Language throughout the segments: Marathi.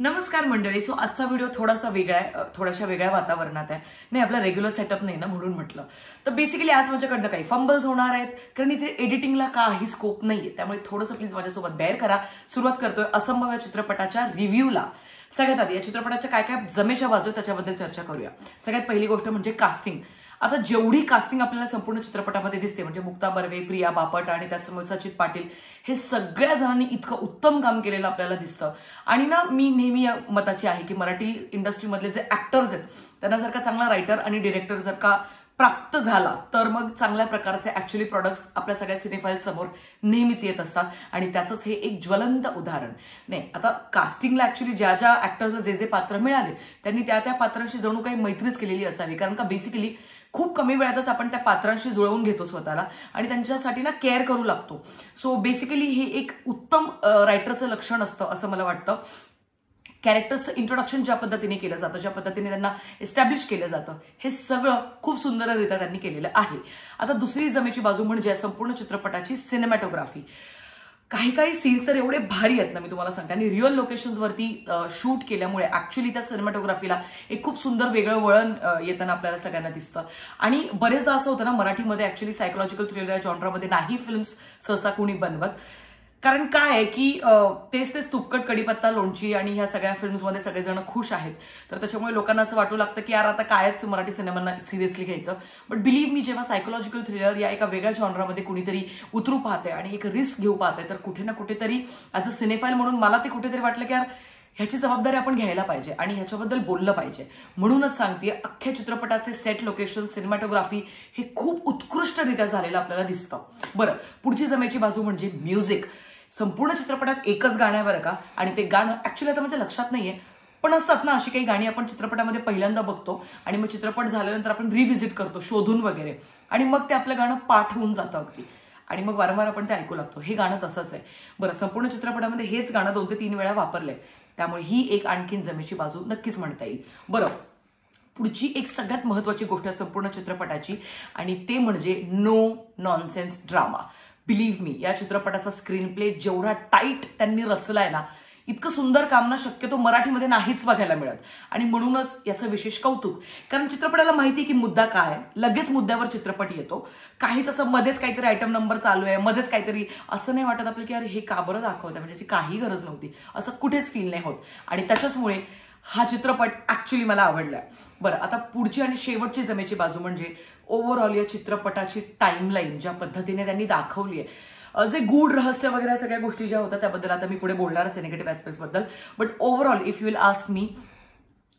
नमस्कार मंडळी. सो आजचा व्हिडिओ थोड्याशा वेगळ्या वातावरणात आहे. नाही, आपला रेग्युलर सेटअप नाही ना, म्हणून म्हटलं. तर बेसिकली आज माझ्याकडनं काही फंबल्स होणार आहेत, कारण इथे एडिटिंगला काही स्कोप नाहीये. त्यामुळे थोडंसं प्लीज माझ्यासोबत बेअर करा. सुरुवात करतोय असंभव या चित्रपटाच्या रिव्ह्यूला. सगळ्यात आधी या चित्रपटाच्या काय काय जमेच्या बाजू त्याच्याबद्दल चर्चा करूया. सगळ्यात पहिली गोष्ट म्हणजे कास्टिंग. आता जेवढी कास्टिंग आपल्याला संपूर्ण चित्रपटामध्ये दिसते, म्हणजे मुक्ता बर्वे, प्रिया बापट आणि त्याचसमोर सचित पाटील, हे सगळ्या जणांनी इतकं उत्तम काम केलेलं आपल्याला दिसतं. आणि ना, मी नेहमी या मताची आहे की मराठी इंडस्ट्रीमधले जे ऍक्टर्स आहेत त्यांना जर का चांगला रायटर आणि डिरेक्टर जर का प्राप्त झाला तर मग चांगल्या प्रकारचे ऍक्च्युअली प्रोडक्ट्स आपल्या सगळ्या सिनेफाईल समोर नेहमीच येत असतात. आणि त्याचंच हे एक ज्वलंत उदाहरण. नाही, आता कास्टिंगला ऍक्च्युली ज्या ज्या ऍक्टर्सला जे जे पात्र मिळाले त्यांनी त्या त्या पात्रांशी जणू काही मैत्रीच केलेली असावी, कारण का बेसिकली खूप कमी वेळातच आपण त्या पात्रांशी जुळवून घेतो स्वतःला आणि त्यांच्यासाठी ना केअर करू लागतो. सो बेसिकली हे एक उत्तम रायटरचं लक्षण असतं असं मला वाटतं. कॅरेक्टर्सचं इंट्रोडक्शन ज्या पद्धतीने केलं जातं, ज्या पद्धतीने त्यांना एस्टॅब्लिश केलं जातं, हे सगळं खूप सुंदररित्या त्यांनी केलेलं आहे. आता दुसरी जमेची बाजू म्हणजे संपूर्ण चित्रपटाची सिनेमॅटोग्राफी. काही काही सीन्स तर एवढे भारी आहेत ना, मी तुम्हाला सांगते. आणि रिअल लोकेशन्सवरती शूट केल्यामुळे ऍक्च्युली त्या सिनेमॅटोग्राफीला एक खूप सुंदर वेगळं वळण येताना आपल्याला सगळ्यांना दिसतं. आणि बरेचदा असं होतं ना, मराठीमध्ये ऍक्च्युली सायकोलॉजिकल थ्रिलर जॉनरामध्ये नाही फिल्म्स सहसा कोणी बनवत. कारण काय आहे की तेच तुपकट कडीपत्ता लोणची आणि ह्या सगळ्या फिल्म्समध्ये सगळेजण खुश आहेत. तर त्याच्यामुळे लोकांना असं वाटू लागतं की यार आता कायच मराठी सिनेमांना सिरियसली घ्यायचं. बट बिलीव्ह मी, जेव्हा सायकोलॉजिकल थ्रिलर या एका वेगळ्या जॉनरामध्ये कुणीतरी उतरू पाहते आणि एक रिस्क घेऊ पाहते, तर कुठे ना कुठेतरी ऍज अ सिनेफाईल म्हणून मला ते कुठेतरी वाटलं की यार ह्याची जबाबदारी आपण घ्यायला पाहिजे आणि ह्याच्याबद्दल बोललं पाहिजे. म्हणूनच सांगते, अख्ख्या चित्रपटाचे सेट लोकेशन, सिनेमॅटोग्राफी हे खूप उत्कृष्टरित्या झालेलं आपल्याला दिसतं. बरं, पुढची जमेची बाजू म्हणजे म्युझिक. संपूर्ण चित्रपटात एकच गाणं आहे बरं का, आणि ते गाणं ऍक्च्युली आता माझ्या लक्षात नाहीये, पण असतात ना अशी काही गाणी आपण चित्रपटामध्ये पहिल्यांदा बघतो आणि मग चित्रपट झाल्यानंतर आपण रिव्हिजिट करतो शोधून वगैरे, आणि मग ते आपलं गाणं पाठ होऊन जातं अगदी, आणि मग वारंवार आपण ते ऐकू लागतो. हे गाणं तसंच आहे. बरं, संपूर्ण चित्रपटामध्ये हेच गाणं 2 ते 3 वेळा वापरलंय, त्यामुळे ही एक आणखीन जमेची बाजू नक्कीच म्हणता येईल. बरं, पुढची एक सगळ्यात महत्वाची गोष्ट आहे संपूर्ण चित्रपटाची, आणि ते म्हणजे नो नॉनसेन्स ड्रामा. बिलीव्ह मी, या चित्रपटाचा स्क्रीन प्ले जेवढा टाईट त्यांनी रचलाय ना, इतकं सुंदर काम ना शक्यतो मराठीमध्ये नाहीच बघायला मिळत. आणि म्हणूनच याचं विशेष कौतुक, कारण चित्रपटाला माहिती की मुद्दा काय, लगेच मुद्द्यावर चित्रपट येतो. काहीच असं मध्येच काहीतरी आयटम नंबर चालू आहे, मध्येच काहीतरी असं नाही वाटत आपल्याला की यार हे का बरं दाखवत आहे, म्हणजे याची काही गरज नव्हती, असं कुठेच फील नाही होत. आणि त्याच्याचमुळे हा चित्रपट ऍक्च्युली मला आवडलाय. बरं, आता पुढची आणि शेवटची जमेची बाजू म्हणजे ओव्हरऑल या चित्रपटाची टाइमलाईन ज्या पद्धतीने त्यांनी दाखवली आहे, जे गूढ रहस्य वगैरे सगळ्या गोष्टी ज्या होत्या त्याबद्दल आता मी पुढे बोलणारच आहे, निगेटिव्ह ऍस्पेक्ट्स बद्दल. But overall if you will ask me,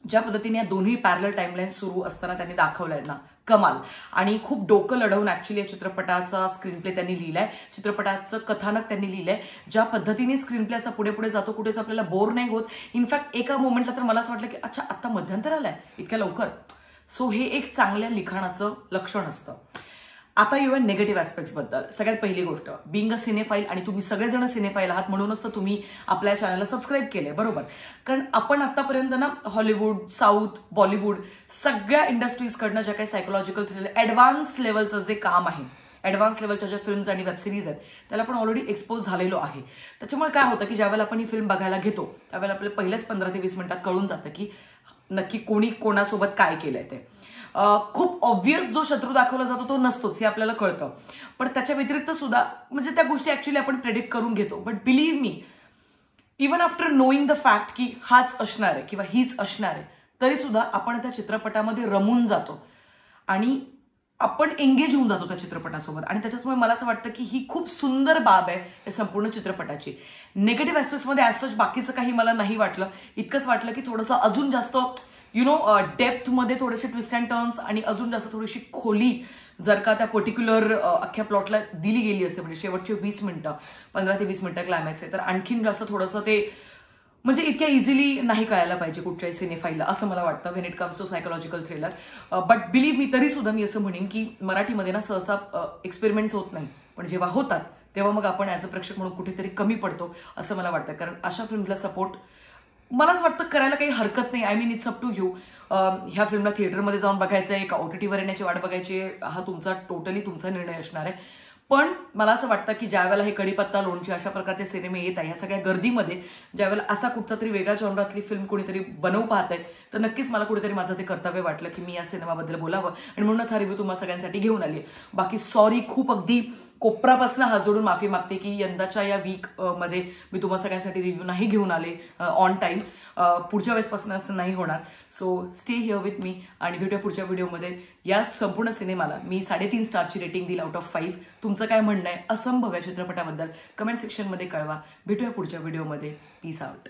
ज्या पद्धतीने या दोन्ही पॅरलल टाइमलाईन सुरू असताना त्यांनी दाखवलंय ना, कमाल. आणि खूप डोकं लढवून ऍक्च्युली या चित्रपटाचा स्क्रीन प्ले त्यांनी लिहिलाय, चित्रपटाचं कथानक त्यांनी लिहिलंय. ज्या पद्धतीने स्क्रीन प्ले असा पुढे पुढे जातो, कुठेच आपल्याला बोर नाही होत. इनफॅक्ट एका मोमेंटला तर मला असं वाटलं की अच्छा, आता मध्यंतर आलाय इतक्या लवकर. सो हे एक चांगल्या लिखाणाचं लक्षण असतं. आता येऊया निगेटिव्ह ऍस्पेक्ट्स बद्दल. सगळ्यात पहिली गोष्ट, बिंग अ सिनेफाईल, आणि तुम्ही सगळेजण सिनेफाईल आहात म्हणूनच तर तुम्ही आपल्या चॅनलला सबस्क्राईब केलंय, बरोबर. कारण आपण आतापर्यंत ना हॉलिवूड, साऊथ, बॉलिवूड सगळ्या इंडस्ट्रीजकडनं ज्या काही सायकोलॉजिकल थ्रिलर ऍडव्हान्स लेवलचं जे काम आहे, ऍडव्हान्स लेवलच्या ज्या फिल्म्स आणि वेबसिरीज आहेत त्याला आपण ऑलरेडी एक्सपोज झालेलो आहे. त्याच्यामुळे काय होतं की ज्यावेळेला आपण ही फिल्म बघायला घेतो त्यावेळेला आपल्याला पहिल्याच 15 ते 20 मिनिटात कळून जातं की नक्की कोणी कोणासोबत काय केलंय ते. खूप ऑब्व्हियस जो शत्रू दाखवला जातो तो नसतोच हे आपल्याला कळतं, पण त्याच्या व्यतिरिक्त सुद्धा म्हणजे त्या गोष्टी ऍक्च्युली आपण प्रेडिक्ट करून घेतो. But believe me, even after knowing the fact की हाच असणार आहे किंवा हीच असणार आहे, तरी सुद्धा आपण त्या चित्रपटामध्ये रमून जातो आणि आपण एंगेज होऊन जातो त्या चित्रपटासोबत. आणि त्याच्यामुळे मला असं वाटतं की ही खूप सुंदर बाब आहे या संपूर्ण चित्रपटाची. निगेटिव्ह ऍस्पेक्ट्समध्ये ॲज सच बाकीचं काही मला नाही वाटलं. इतकंच वाटलं की थोडंसं अजून जास्त डेप्थमध्ये थोडेसे ट्विस्ट अँड टर्न्स आणि अजून जास्त थोडीशी खोली जर का त्या पर्टिक्युलर अख्ख्या प्लॉटला दिली गेली असते, म्हणजे शेवटचे 20 मिनिटं, 15 ते 20 मिनिटं क्लायमॅक्स आहे, तर आणखीन जास्त थोडंसं ते म्हणजे इतक्या इझिली नाही कळायला पाहिजे कुठच्याही सिनेफाईलला, असं मला वाटतं when it comes to psychological thriller. But believe me, तरी सुद्धा मी असं म्हणेन की मराठीमध्ये ना सहसा एक्सपेरिमेंट्स होत नाही, पण जेव्हा होतात तेव्हा मग आपण ॲज अ प्रेक्षक म्हणून कुठेतरी कमी पडतो असं मला वाटतं. कारण अशा फिल्मला सपोर्ट मला असं वाटतं करायला काही हरकत नाही. I mean it's up to you. ह्या फिल्मला थिएटरमध्ये जाऊन बघायचं आहे का OTTवर येण्याची वाट बघायची, हा तुमचा टोटली तुमचा निर्णय असणार आहे. पण मला असं वाटतं की ज्या वेळेला हे कडीपत्ता लोणचे अशा प्रकारचे सिनेमे येत आहे ह्या सगळ्या गर्दीमध्ये ज्यावेळेला असा कुठचा तरी वेगळ्या जॉनरातली फिल्म कोणीतरी बनवू पाहत आहे तर नक्कीच मला कुठेतरी माझं ते कर्तव्य वाटलं की मी या सिनेमाबद्दल बोलावं आणि म्हणूनच हा रिव्ह्यू तुम्हाला सगळ्यांसाठी घेऊन आली. बाकी सॉरी, खूप अगदी कोपरापासून हात जोडून माफी मागते की यंदाच्या या वीक मध्ये मी तुम्हाला सगळ्यांसाठी रिव्ह्यू नाही घेऊन आले ऑन टाईम. पुढच्या वेळेसपासून असं नाही होणार. So stay here with me आणि भेटूया पुढच्या व्हिडिओमध्ये. या संपूर्ण सिनेमाला मी 3.5 स्टारची रेटिंग दिली आउट ऑफ 5. तुमचं काय म्हणणं आहे असंभव या चित्रपटाबद्दल कमेंट सेक्शनमध्ये कळवा. भेटूया पुढच्या व्हिडिओमध्ये. Peace out.